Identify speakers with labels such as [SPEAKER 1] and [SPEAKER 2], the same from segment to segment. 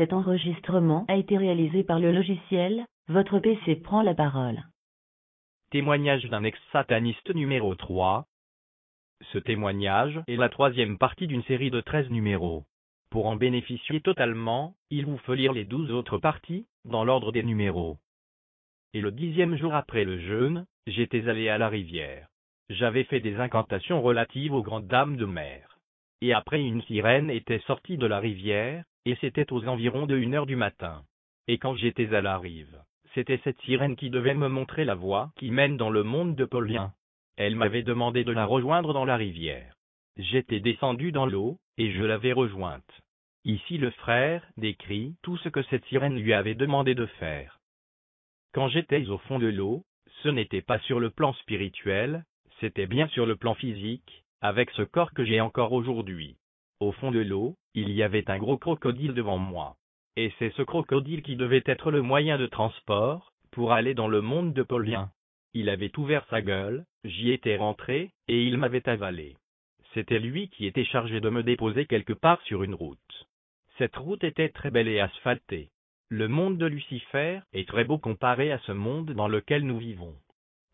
[SPEAKER 1] Cet enregistrement a été réalisé par le logiciel, votre PC prend la parole.
[SPEAKER 2] Témoignage d'un ex-sataniste numéro 3. Ce témoignage est la troisième partie d'une série de 13 numéros. Pour en bénéficier totalement, il vous faut lire les 12 autres parties, dans l'ordre des numéros. Et le 10e jour après le jeûne, j'étais allé à la rivière. J'avais fait des incantations relatives aux grandes dames de mer. Et après une sirène était sortie de la rivière, et c'était aux environs de 1 heure du matin. Et quand j'étais à la rive, c'était cette sirène qui devait me montrer la voie qui mène dans le monde de Paulien. Elle m'avait demandé de la rejoindre dans la rivière. J'étais descendu dans l'eau, et je l'avais rejointe. Ici le frère décrit tout ce que cette sirène lui avait demandé de faire. Quand j'étais au fond de l'eau, ce n'était pas sur le plan spirituel, c'était bien sur le plan physique, avec ce corps que j'ai encore aujourd'hui. Au fond de l'eau, il y avait un gros crocodile devant moi. Et c'est ce crocodile qui devait être le moyen de transport, pour aller dans le monde de Paulien. Il avait ouvert sa gueule, j'y étais rentré, et il m'avait avalé. C'était lui qui était chargé de me déposer quelque part sur une route. Cette route était très belle et asphaltée. Le monde de Lucifer est très beau comparé à ce monde dans lequel nous vivons.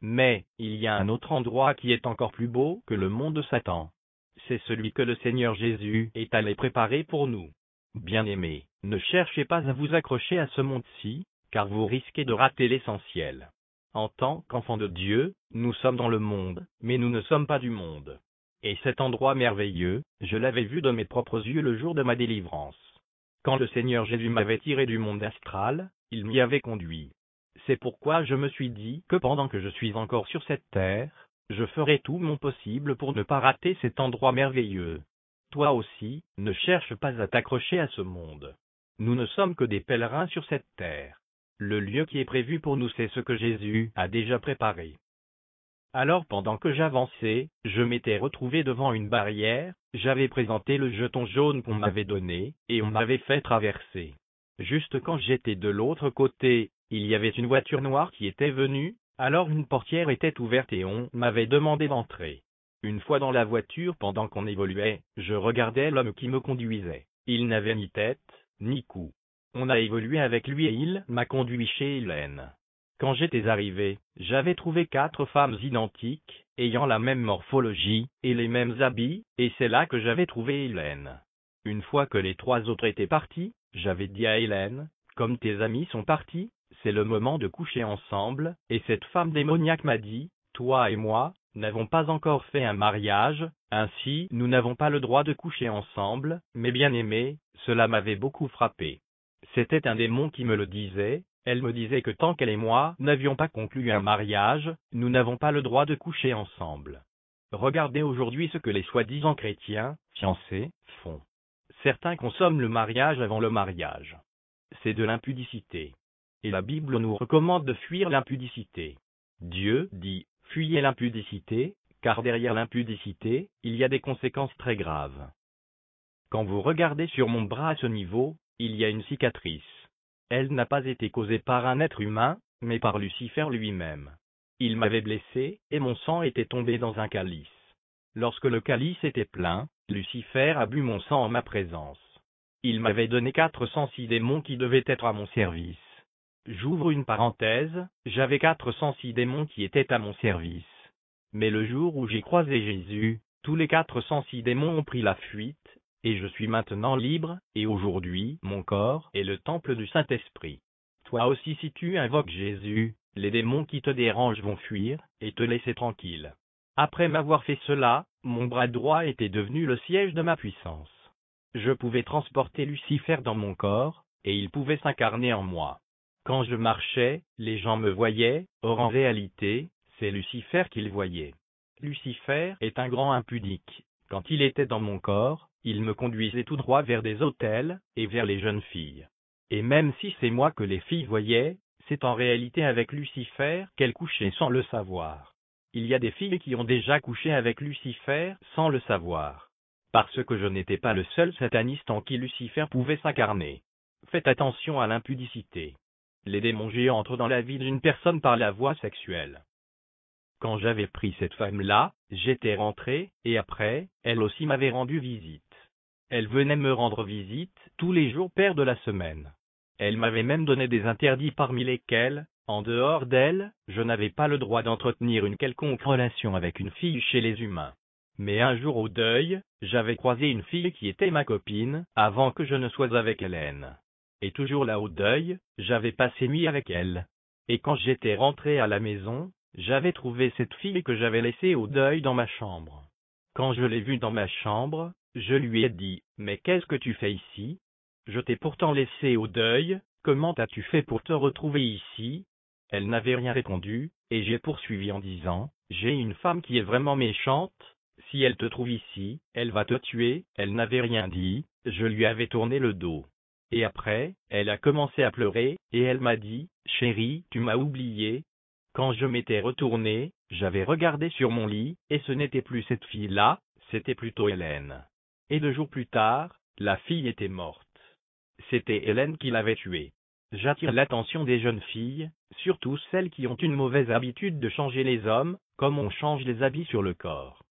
[SPEAKER 2] Mais, il y a un autre endroit qui est encore plus beau que le monde de Satan. C'est celui que le Seigneur Jésus est allé préparer pour nous. Bien-aimés, ne cherchez pas à vous accrocher à ce monde-ci, car vous risquez de rater l'essentiel. En tant qu'enfants de Dieu, nous sommes dans le monde, mais nous ne sommes pas du monde. Et cet endroit merveilleux, je l'avais vu de mes propres yeux le jour de ma délivrance. Quand le Seigneur Jésus m'avait tiré du monde astral, il m'y avait conduit. C'est pourquoi je me suis dit que pendant que je suis encore sur cette terre, je ferai tout mon possible pour ne pas rater cet endroit merveilleux. Toi aussi, ne cherche pas à t'accrocher à ce monde. Nous ne sommes que des pèlerins sur cette terre. Le lieu qui est prévu pour nous, c'est ce que Jésus a déjà préparé. Alors pendant que j'avançais, je m'étais retrouvé devant une barrière, j'avais présenté le jeton jaune qu'on m'avait donné, et on m'avait fait traverser. Juste quand j'étais de l'autre côté, il y avait une voiture noire qui était venue, alors une portière était ouverte et on m'avait demandé d'entrer. Une fois dans la voiture pendant qu'on évoluait, je regardais l'homme qui me conduisait. Il n'avait ni tête, ni cou. On a évolué avec lui et il m'a conduit chez Hélène. Quand j'étais arrivé, j'avais trouvé 4 femmes identiques, ayant la même morphologie et les mêmes habits, et c'est là que j'avais trouvé Hélène. Une fois que les 3 autres étaient partis, j'avais dit à Hélène, comme tes amis sont partis, c'est le moment de coucher ensemble, et cette femme démoniaque m'a dit, toi et moi, n'avons pas encore fait un mariage, ainsi nous n'avons pas le droit de coucher ensemble, mais bien aimé, cela m'avait beaucoup frappé. C'était un démon qui me le disait. Elle me disait que tant qu'elle et moi n'avions pas conclu un mariage, nous n'avons pas le droit de coucher ensemble. Regardez aujourd'hui ce que les soi-disant chrétiens, fiancés, font. Certains consomment le mariage avant le mariage. C'est de l'impudicité. Et la Bible nous recommande de fuir l'impudicité. Dieu dit, fuyez l'impudicité, car derrière l'impudicité, il y a des conséquences très graves. Quand vous regardez sur mon bras à ce niveau, il y a une cicatrice. Elle n'a pas été causée par un être humain, mais par Lucifer lui-même. Il m'avait blessé, et mon sang était tombé dans un calice. Lorsque le calice était plein, Lucifer a bu mon sang en ma présence. Il m'avait donné 406 démons qui devaient être à mon service. J'ouvre une parenthèse, j'avais 406 démons qui étaient à mon service. Mais le jour où j'ai croisé Jésus, tous les 406 démons ont pris la fuite, et je suis maintenant libre, et aujourd'hui, mon corps est le temple du Saint-Esprit. Toi aussi si tu invoques Jésus, les démons qui te dérangent vont fuir, et te laisser tranquille. Après m'avoir fait cela, mon bras droit était devenu le siège de ma puissance. Je pouvais transporter Lucifer dans mon corps, et il pouvait s'incarner en moi. Quand je marchais, les gens me voyaient, or en réalité, c'est Lucifer qu'ils voyaient. Lucifer est un grand impudique. Quand il était dans mon corps, il me conduisait tout droit vers des autels, et vers les jeunes filles. Et même si c'est moi que les filles voyaient, c'est en réalité avec Lucifer qu'elles couchaient sans le savoir. Il y a des filles qui ont déjà couché avec Lucifer sans le savoir. Parce que je n'étais pas le seul sataniste en qui Lucifer pouvait s'incarner. Faites attention à l'impudicité. Les démons géants entrent dans la vie d'une personne par la voie sexuelle. Quand j'avais pris cette femme-là, j'étais rentré, et après, elle aussi m'avait rendu visite. Elle venait me rendre visite tous les jours paires de la semaine. Elle m'avait même donné des interdits parmi lesquels, en dehors d'elle, je n'avais pas le droit d'entretenir une quelconque relation avec une fille chez les humains. Mais un jour au deuil, j'avais croisé une fille qui était ma copine, avant que je ne sois avec Hélène. Et toujours là au deuil, j'avais passé nuit avec elle. Et quand j'étais rentré à la maison, j'avais trouvé cette fille que j'avais laissée au deuil dans ma chambre. Quand je l'ai vue dans ma chambre, je lui ai dit « Mais qu'est-ce que tu fais ici ? Je t'ai pourtant laissé au deuil, comment as-tu fait pour te retrouver ici ?» Elle n'avait rien répondu, et j'ai poursuivi en disant « J'ai une femme qui est vraiment méchante, si elle te trouve ici, elle va te tuer. » Elle n'avait rien dit, je lui avais tourné le dos. Et après, elle a commencé à pleurer, et elle m'a dit « Chérie, tu m'as oublié. » Quand je m'étais retourné, j'avais regardé sur mon lit, et ce n'était plus cette fille-là, c'était plutôt Hélène. Et 2 jours plus tard, la fille était morte. C'était Hélène qui l'avait tuée. J'attire l'attention des jeunes filles, surtout celles qui ont une mauvaise habitude de changer les hommes, comme on change les habits sur le corps.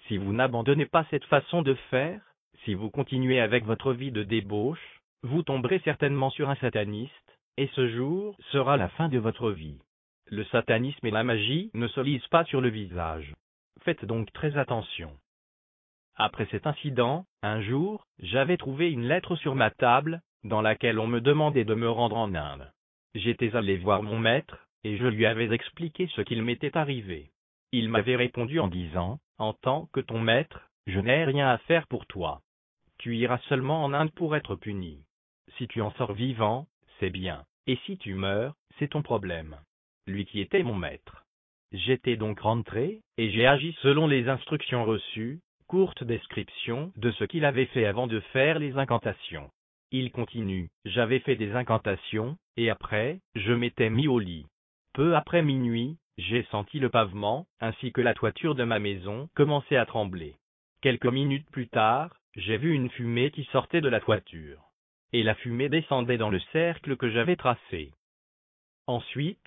[SPEAKER 2] Si vous n'abandonnez pas cette façon de faire, si vous continuez avec votre vie de débauche, vous tomberez certainement sur un sataniste, et ce jour sera la fin de votre vie. Le satanisme et la magie ne se lisent pas sur le visage. Faites donc très attention. Après cet incident, un jour, j'avais trouvé une lettre sur ma table, dans laquelle on me demandait de me rendre en Inde. J'étais allé voir mon maître, et je lui avais expliqué ce qu'il m'était arrivé. Il m'avait répondu en disant, « En tant que ton maître, je n'ai rien à faire pour toi. Tu iras seulement en Inde pour être puni. Si tu en sors vivant, c'est bien, et si tu meurs, c'est ton problème. » Lui qui était mon maître. J'étais donc rentré, et j'ai agi selon les instructions reçues, courte description de ce qu'il avait fait avant de faire les incantations. Il continue, j'avais fait des incantations, et après, je m'étais mis au lit. Peu après minuit, j'ai senti le pavement, ainsi que la toiture de ma maison, commencer à trembler. Quelques minutes plus tard, j'ai vu une fumée qui sortait de la toiture. Et la fumée descendait dans le cercle que j'avais tracé. Ensuite,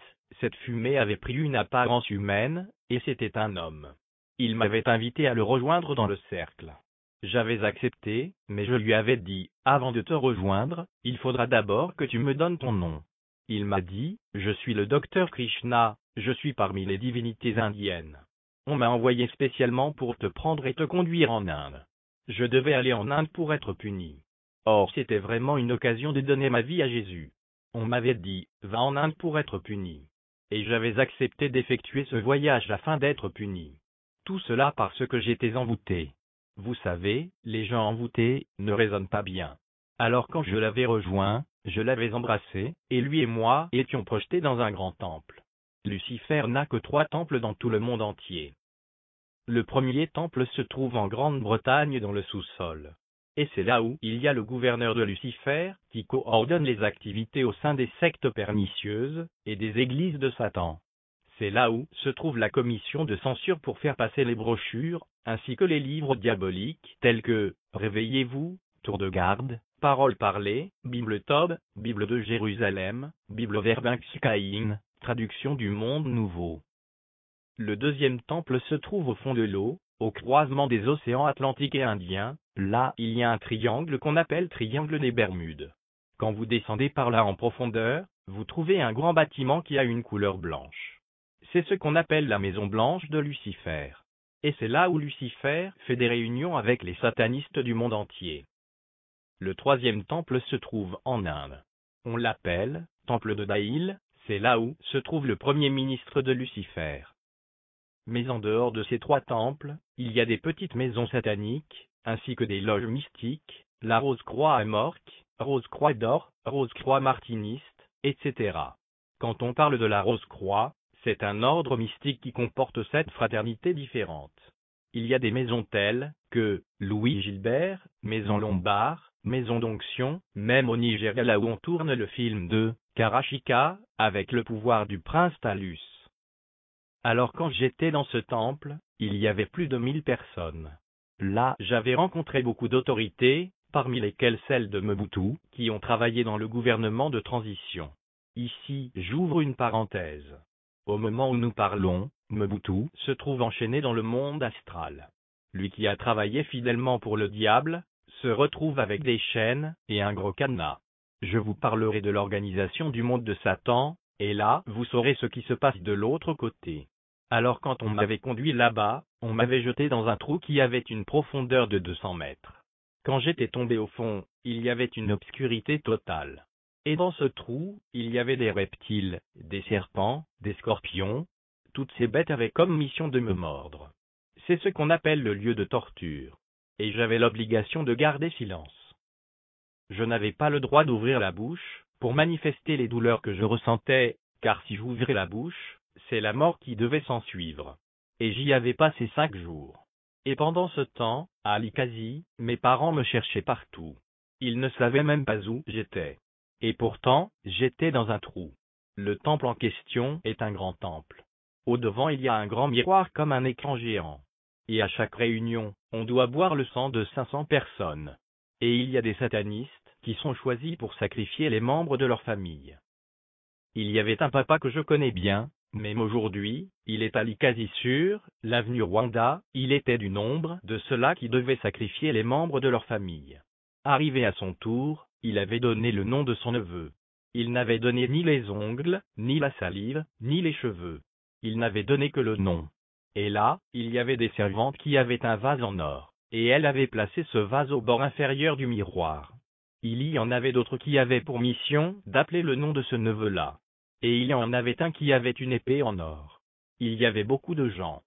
[SPEAKER 2] cette fumée avait pris une apparence humaine, et c'était un homme. Il m'avait invité à le rejoindre dans le cercle. J'avais accepté, mais je lui avais dit, avant de te rejoindre, il faudra d'abord que tu me donnes ton nom. Il m'a dit, je suis le docteur Krishna, je suis parmi les divinités indiennes. On m'a envoyé spécialement pour te prendre et te conduire en Inde. Je devais aller en Inde pour être puni. Or c'était vraiment une occasion de donner ma vie à Jésus. On m'avait dit, va en Inde pour être puni. Et j'avais accepté d'effectuer ce voyage afin d'être puni. Tout cela parce que j'étais envoûté. Vous savez, les gens envoûtés ne raisonnent pas bien. Alors quand je l'avais rejoint, je l'avais embrassé, et lui et moi étions projetés dans un grand temple. Lucifer n'a que 3 temples dans tout le monde entier. Le premier temple se trouve en Grande-Bretagne dans le sous-sol. Et c'est là où il y a le gouverneur de Lucifer, qui coordonne les activités au sein des sectes pernicieuses, et des églises de Satan. C'est là où se trouve la commission de censure pour faire passer les brochures, ainsi que les livres diaboliques, tels que « Réveillez-vous »,« Tour de garde »,« Paroles parlées »,« Bible Tob »,« Bible de Jérusalem »,« Bible Verbinxcaïn », traduction du Monde Nouveau. Le deuxième temple se trouve au fond de l'eau, au croisement des océans Atlantique et Indien. Là, il y a un triangle qu'on appelle triangle des Bermudes. Quand vous descendez par là en profondeur, vous trouvez un grand bâtiment qui a une couleur blanche. C'est ce qu'on appelle la Maison Blanche de Lucifer. Et c'est là où Lucifer fait des réunions avec les satanistes du monde entier. Le troisième temple se trouve en Inde. On l'appelle Temple de Daïl, c'est là où se trouve le premier ministre de Lucifer. Mais en dehors de ces 3 temples, il y a des petites maisons sataniques, ainsi que des loges mystiques, la Rose-Croix à Morque, Rose-Croix d'Or, Rose-Croix martiniste, etc. Quand on parle de la Rose-Croix, c'est un ordre mystique qui comporte 7 fraternités différentes. Il y a des maisons telles que Louis Gilbert, Maison Lombard, Maison d'Onction, même au Nigeria là où on tourne le film de Karashika, avec le pouvoir du prince Talus. Alors quand j'étais dans ce temple, il y avait plus de 1000 personnes. Là, j'avais rencontré beaucoup d'autorités, parmi lesquelles celles de Mobutu, qui ont travaillé dans le gouvernement de transition. Ici, j'ouvre une parenthèse. Au moment où nous parlons, Mobutu se trouve enchaîné dans le monde astral. Lui qui a travaillé fidèlement pour le diable, se retrouve avec des chaînes et un gros cadenas. Je vous parlerai de l'organisation du monde de Satan, et là, vous saurez ce qui se passe de l'autre côté. Alors quand on m'avait conduit là-bas, on m'avait jeté dans un trou qui avait une profondeur de 200 mètres. Quand j'étais tombé au fond, il y avait une obscurité totale. Et dans ce trou, il y avait des reptiles, des serpents, des scorpions. Toutes ces bêtes avaient comme mission de me mordre. C'est ce qu'on appelle le lieu de torture. Et j'avais l'obligation de garder silence. Je n'avais pas le droit d'ouvrir la bouche, pour manifester les douleurs que je ressentais, car si j'ouvrais la bouche, c'est la mort qui devait s'ensuivre. Et j'y avais passé 5 jours. Et pendant ce temps, à Likasi, mes parents me cherchaient partout. Ils ne savaient même pas où j'étais. Et pourtant, j'étais dans un trou. Le temple en question est un grand temple. Au-devant il y a un grand miroir comme un écran géant. Et à chaque réunion, on doit boire le sang de 500 personnes. Et il y a des satanistes qui sont choisis pour sacrifier les membres de leur famille. Il y avait un papa que je connais bien, même aujourd'hui, il est à Likasi sur l'avenue Rwanda, il était du nombre de ceux-là qui devaient sacrifier les membres de leur famille. Arrivé à son tour, il avait donné le nom de son neveu. Il n'avait donné ni les ongles, ni la salive, ni les cheveux. Il n'avait donné que le nom. Et là, il y avait des servantes qui avaient un vase en or, et elles avaient placé ce vase au bord inférieur du miroir. Il y en avait d'autres qui avaient pour mission d'appeler le nom de ce neveu-là. Et il y en avait un qui avait une épée en or. Il y avait beaucoup de gens.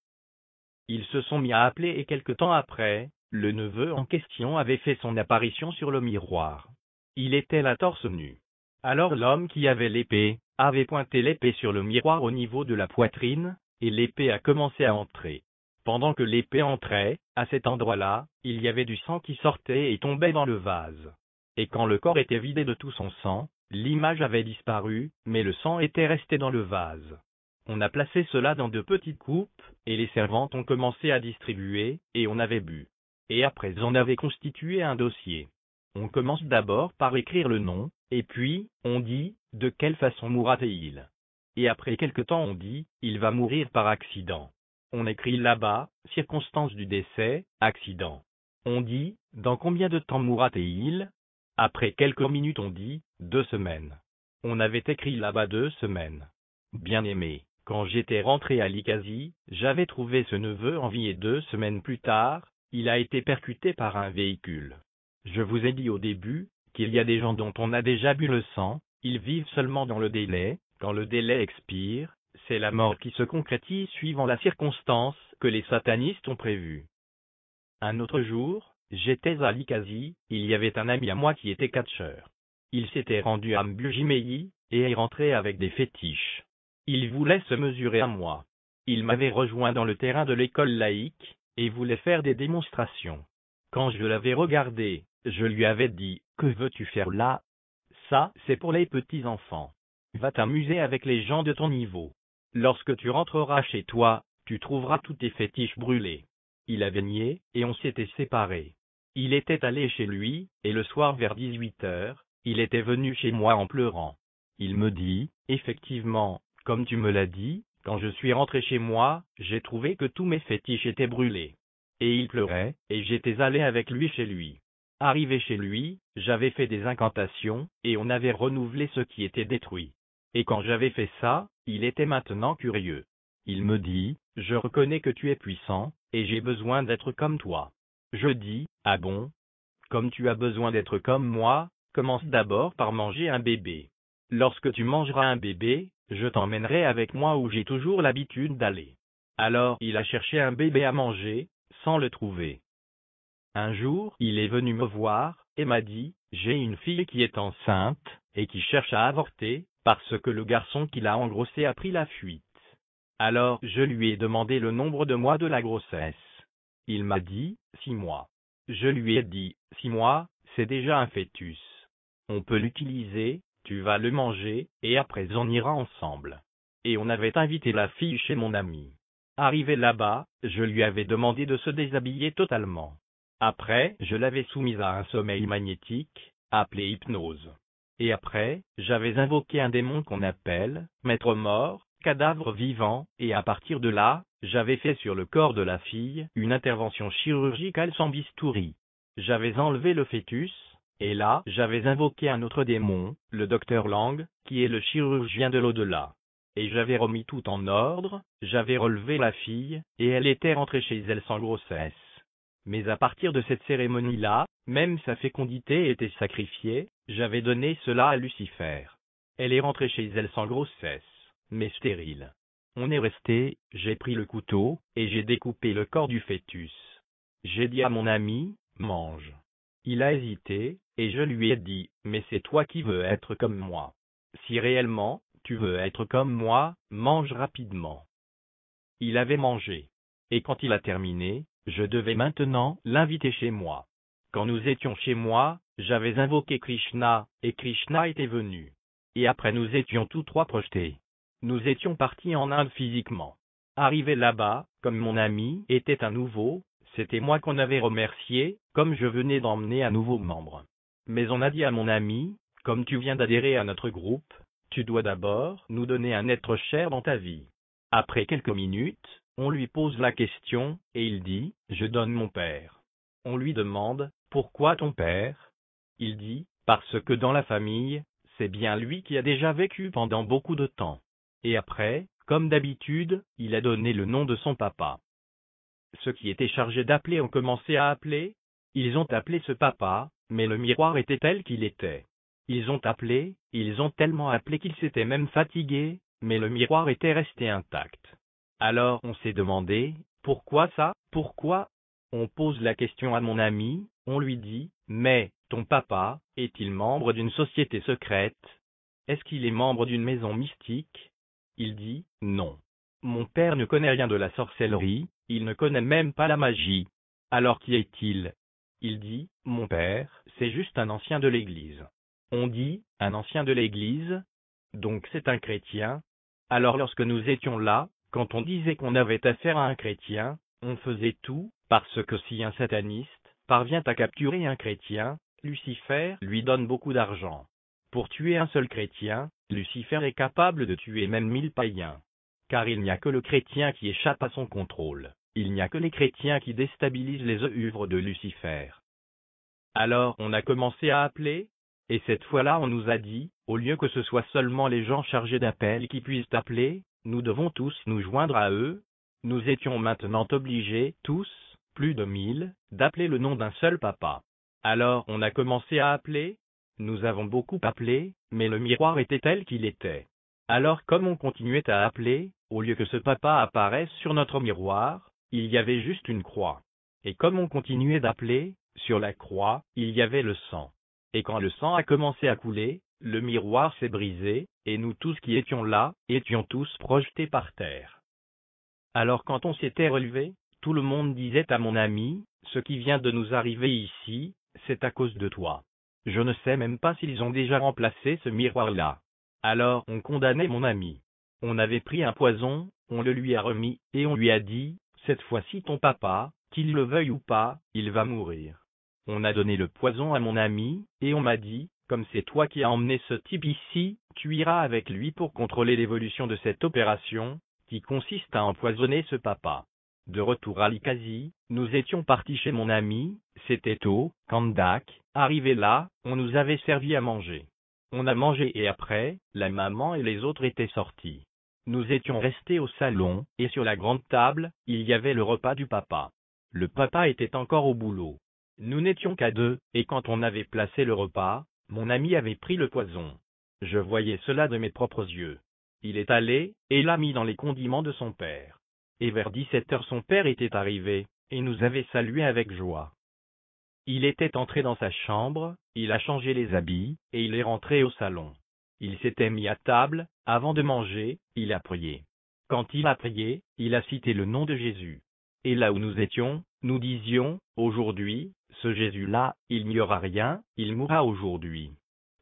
[SPEAKER 2] Ils se sont mis à appeler et quelque temps après, le neveu en question avait fait son apparition sur le miroir. Il était la torse nu. Alors l'homme qui avait l'épée avait pointé l'épée sur le miroir au niveau de la poitrine, et l'épée a commencé à entrer. Pendant que l'épée entrait, à cet endroit-là, il y avait du sang qui sortait et tombait dans le vase. Et quand le corps était vidé de tout son sang, l'image avait disparu, mais le sang était resté dans le vase. On a placé cela dans de petites coupes, et les servantes ont commencé à distribuer, et on avait bu. Et après on avait constitué un dossier. On commence d'abord par écrire le nom, et puis, on dit, de quelle façon mourra-t-il. Et après quelque temps on dit, il va mourir par accident. On écrit là-bas, circonstances du décès, accident. On dit, dans combien de temps mourra-t-il? Après quelques minutes on dit, 2 semaines. On avait écrit là-bas 2 semaines. Bien-aimé, quand j'étais rentré à Likasi, j'avais trouvé ce neveu en vie et 2 semaines plus tard, il a été percuté par un véhicule. Je vous ai dit au début, qu'il y a des gens dont on a déjà bu le sang, ils vivent seulement dans le délai, quand le délai expire, c'est la mort qui se concrétise suivant la circonstance que les satanistes ont prévue. Un autre jour, j'étais à Likasi, il y avait un ami à moi qui était catcheur. Il s'était rendu à Mbujimei, et est rentré avec des fétiches. Il voulait se mesurer à moi. Il m'avait rejoint dans le terrain de l'école laïque, et voulait faire des démonstrations. Quand je l'avais regardé, je lui avais dit, « Que veux-tu faire là? Ça, c'est pour les petits enfants. Va t'amuser avec les gens de ton niveau. Lorsque tu rentreras chez toi, tu trouveras tous tes fétiches brûlés. » Il avait nié, et on s'était séparés. Il était allé chez lui, et le soir vers 18h, il était venu chez moi en pleurant. Il me dit, « Effectivement, comme tu me l'as dit, quand je suis rentré chez moi, j'ai trouvé que tous mes fétiches étaient brûlés. » Et il pleurait, et j'étais allé avec lui chez lui. Arrivé chez lui, j'avais fait des incantations, et on avait renouvelé ce qui était détruit. Et quand j'avais fait ça, il était maintenant curieux. Il me dit, « Je reconnais que tu es puissant, et j'ai besoin d'être comme toi. » Je dis, « Ah bon? Comme tu as besoin d'être comme moi, commence d'abord par manger un bébé. Lorsque tu mangeras un bébé, je t'emmènerai avec moi où j'ai toujours l'habitude d'aller. » Alors il a cherché un bébé à manger, sans le trouver. Un jour, il est venu me voir, et m'a dit, « J'ai une fille qui est enceinte, et qui cherche à avorter, parce que le garçon qui l'a engrossée a pris la fuite. » Alors je lui ai demandé le nombre de mois de la grossesse. Il m'a dit, 6 mois. Je lui ai dit, 6 mois, c'est déjà un fœtus. On peut l'utiliser, tu vas le manger, et après on ira ensemble. Et on avait invité la fille chez mon ami. Arrivé là-bas, je lui avais demandé de se déshabiller totalement. Après, je l'avais soumise à un sommeil magnétique, appelé hypnose. Et après, j'avais invoqué un démon qu'on appelle maître mort, cadavre vivant, et à partir de là, j'avais fait sur le corps de la fille une intervention chirurgicale sans bistouri. j'avais enlevé le fœtus, et là, j'avais invoqué un autre démon, le docteur Lang, qui est le chirurgien de l'au-delà. Et j'avais remis tout en ordre, j'avais relevé la fille, et elle était rentrée chez elle sans grossesse. Mais à partir de cette cérémonie-là, même sa fécondité était sacrifiée, j'avais donné cela à Lucifer. Elle est rentrée chez elle sans grossesse, mais stérile. On est resté, j'ai pris le couteau, et j'ai découpé le corps du fœtus. J'ai dit à mon ami, mange. Il a hésité, et je lui ai dit, mais c'est toi qui veux être comme moi. Si réellement, tu veux être comme moi, mange rapidement. Il avait mangé. Et quand il a terminé, je devais maintenant l'inviter chez moi. Quand nous étions chez moi, j'avais invoqué Krishna, et Krishna était venu. Et après nous étions tous trois projetés. Nous étions partis en Inde physiquement. Arrivé là-bas, comme mon ami était un nouveau, c'était moi qu'on avait remercié, comme je venais d'emmener un nouveau membre. Mais on a dit à mon ami, comme tu viens d'adhérer à notre groupe, tu dois d'abord nous donner un être cher dans ta vie. Après quelques minutes, on lui pose la question, et il dit, je donne mon père. On lui demande, pourquoi ton père? Il dit, parce que dans la famille, c'est bien lui qui a déjà vécu pendant beaucoup de temps. Et après, comme d'habitude, il a donné le nom de son papa. Ceux qui étaient chargés d'appeler ont commencé à appeler. Ils ont appelé ce papa, mais le miroir était tel qu'il était. Ils ont tellement appelé qu'ils s'étaient même fatigués, mais le miroir était resté intact. Alors on s'est demandé, pourquoi ça, pourquoi? On pose la question à mon ami, on lui dit, mais, ton papa, est-il membre d'une société secrète? Est-ce qu'il est membre d'une maison mystique? Il dit, non. Mon père ne connaît rien de la sorcellerie, il ne connaît même pas la magie. Alors qui est-il? Il dit, mon père, c'est juste un ancien de l'Église. On dit, un ancien de l'Église? Donc c'est un chrétien? Alors lorsque nous étions là, quand on disait qu'on avait affaire à un chrétien, on faisait tout, parce que si un sataniste parvient à capturer un chrétien, Lucifer lui donne beaucoup d'argent. Pour tuer un seul chrétien, Lucifer est capable de tuer même 1000 païens. Car il n'y a que le chrétien qui échappe à son contrôle, il n'y a que les chrétiens qui déstabilisent les œuvres de Lucifer. Alors on a commencé à appeler, et cette fois-là on nous a dit, au lieu que ce soit seulement les gens chargés d'appel qui puissent appeler, nous devons tous nous joindre à eux. Nous étions maintenant obligés, tous, plus de 1000, d'appeler le nom d'un seul papa. Alors on a commencé à appeler. Nous avons beaucoup appelé, mais le miroir était tel qu'il était. Alors comme on continuait à appeler, au lieu que ce papa apparaisse sur notre miroir, il y avait juste une croix. Et comme on continuait d'appeler, sur la croix, il y avait le sang. Et quand le sang a commencé à couler, le miroir s'est brisé, et nous tous qui étions là, étions tous projetés par terre. Alors quand on s'était relevé, tout le monde disait à mon ami, ce qui vient de nous arriver ici, c'est à cause de toi. Je ne sais même pas s'ils ont déjà remplacé ce miroir-là. Alors on condamnait mon ami. On avait pris un poison, on le lui a remis, et on lui a dit, cette fois-ci ton papa, qu'il le veuille ou pas, il va mourir. On a donné le poison à mon ami, et on m'a dit, comme c'est toi qui as emmené ce type ici, tu iras avec lui pour contrôler l'évolution de cette opération, qui consiste à empoisonner ce papa. De retour à Likasi, nous étions partis chez mon ami, c'était au Kandak. Arrivé là, on nous avait servi à manger. On a mangé et après, la maman et les autres étaient sortis. Nous étions restés au salon, et sur la grande table, il y avait le repas du papa. Le papa était encore au boulot. Nous n'étions qu'à deux, et quand on avait placé le repas, mon ami avait pris le poison. Je voyais cela de mes propres yeux. Il est allé, et l'a mis dans les condiments de son père. Et vers 17 heures son père était arrivé, et nous avait salués avec joie. Il était entré dans sa chambre, il a changé les habits, et il est rentré au salon. Il s'était mis à table, avant de manger, il a prié. Quand il a prié, il a cité le nom de Jésus. Et là où nous étions, nous disions, aujourd'hui, ce Jésus-là, il n'y aura rien, il mourra aujourd'hui.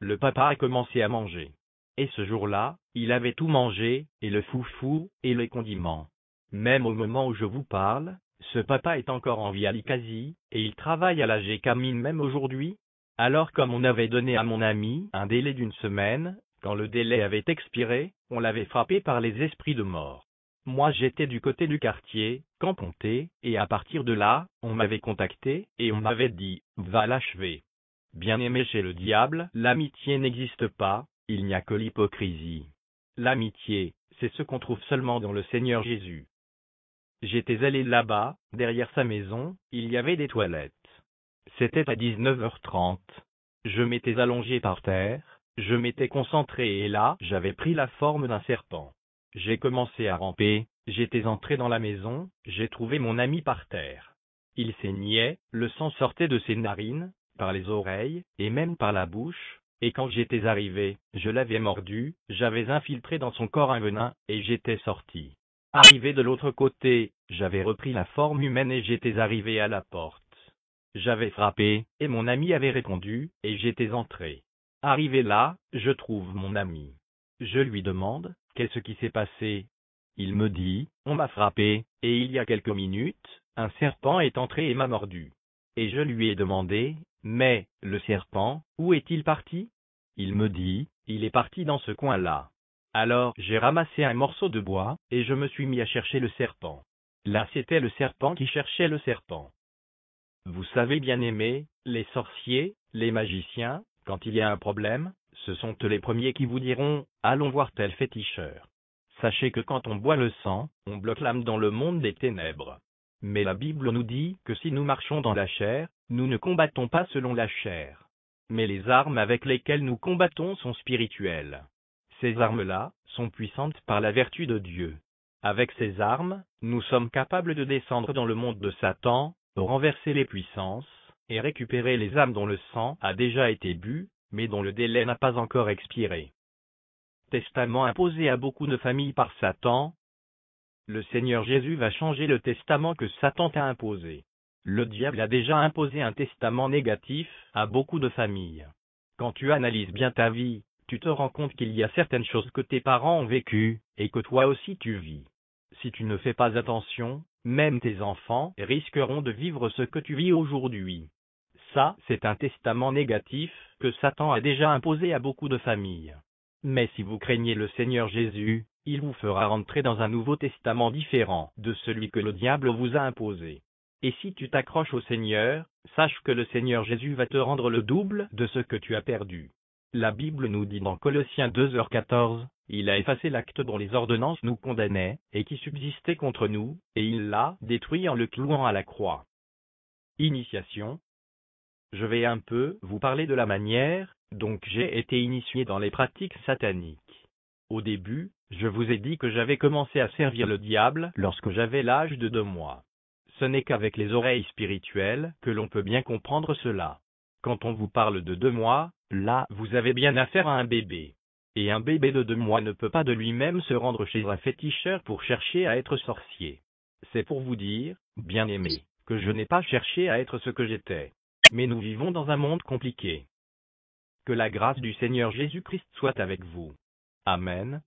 [SPEAKER 2] Le papa a commencé à manger. Et ce jour-là, il avait tout mangé, et le foufou, et les condiments. Même au moment où je vous parle, ce papa est encore en vie à Likasi, et il travaille à la Gécamine même aujourd'hui. Alors comme on avait donné à mon ami un délai d'1 semaine, quand le délai avait expiré, on l'avait frappé par les esprits de mort. Moi j'étais du côté du quartier, Camponté, et à partir de là, on m'avait contacté, et on m'avait dit, va l'achever. Bien-aimé, chez le diable, l'amitié n'existe pas, il n'y a que l'hypocrisie. L'amitié, c'est ce qu'on trouve seulement dans le Seigneur Jésus. J'étais allé là-bas, derrière sa maison, il y avait des toilettes. C'était à 19h30. Je m'étais allongé par terre, je m'étais concentré et là, j'avais pris la forme d'un serpent. J'ai commencé à ramper, j'étais entré dans la maison, j'ai trouvé mon ami par terre. Il saignait, le sang sortait de ses narines, par les oreilles, et même par la bouche, et quand j'étais arrivé, je l'avais mordu, j'avais infiltré dans son corps un venin, et j'étais sorti. Arrivé de l'autre côté, j'avais repris la forme humaine et j'étais arrivé à la porte. J'avais frappé, et mon ami avait répondu, et j'étais entré. Arrivé là, je trouve mon ami. Je lui demande, qu'est-ce qui s'est passé? Il me dit, on m'a frappé, et il y a quelques minutes, un serpent est entré et m'a mordu. Et je lui ai demandé, mais, le serpent, où est-il parti? Il me dit, il est parti dans ce coin-là. Alors j'ai ramassé un morceau de bois, et je me suis mis à chercher le serpent. Là c'était le serpent qui cherchait le serpent. Vous savez, bien-aimés, les sorciers, les magiciens, quand il y a un problème, ce sont eux les premiers qui vous diront, allons voir tel féticheur. Sachez que quand on boit le sang, on bloque l'âme dans le monde des ténèbres. Mais la Bible nous dit que si nous marchons dans la chair, nous ne combattons pas selon la chair. Mais les armes avec lesquelles nous combattons sont spirituelles. Ces armes-là sont puissantes par la vertu de Dieu. Avec ces armes, nous sommes capables de descendre dans le monde de Satan, renverser les puissances, et récupérer les âmes dont le sang a déjà été bu, mais dont le délai n'a pas encore expiré. Testament imposé à beaucoup de familles par Satan. Le Seigneur Jésus va changer le testament que Satan t'a imposé. Le diable a déjà imposé un testament négatif à beaucoup de familles. Quand tu analyses bien ta vie, tu te rends compte qu'il y a certaines choses que tes parents ont vécues, et que toi aussi tu vis. Si tu ne fais pas attention, même tes enfants risqueront de vivre ce que tu vis aujourd'hui. Ça, c'est un testament négatif que Satan a déjà imposé à beaucoup de familles. Mais si vous craignez le Seigneur Jésus, il vous fera rentrer dans un nouveau testament différent de celui que le diable vous a imposé. Et si tu t'accroches au Seigneur, sache que le Seigneur Jésus va te rendre le double de ce que tu as perdu. La Bible nous dit dans Colossiens 2h14, il a effacé l'acte dont les ordonnances nous condamnaient, et qui subsistait contre nous, et il l'a détruit en le clouant à la croix. Initiation. Je vais un peu vous parler de la manière dont j'ai été initié dans les pratiques sataniques. Au début, je vous ai dit que j'avais commencé à servir le diable lorsque j'avais l'âge de 2 mois. Ce n'est qu'avec les oreilles spirituelles que l'on peut bien comprendre cela. Quand on vous parle de 2 mois, là vous avez bien affaire à un bébé. Et un bébé de 2 mois ne peut pas de lui-même se rendre chez un féticheur pour chercher à être sorcier. C'est pour vous dire, bien-aimés, que je n'ai pas cherché à être ce que j'étais. Mais nous vivons dans un monde compliqué. Que la grâce du Seigneur Jésus-Christ soit avec vous. Amen.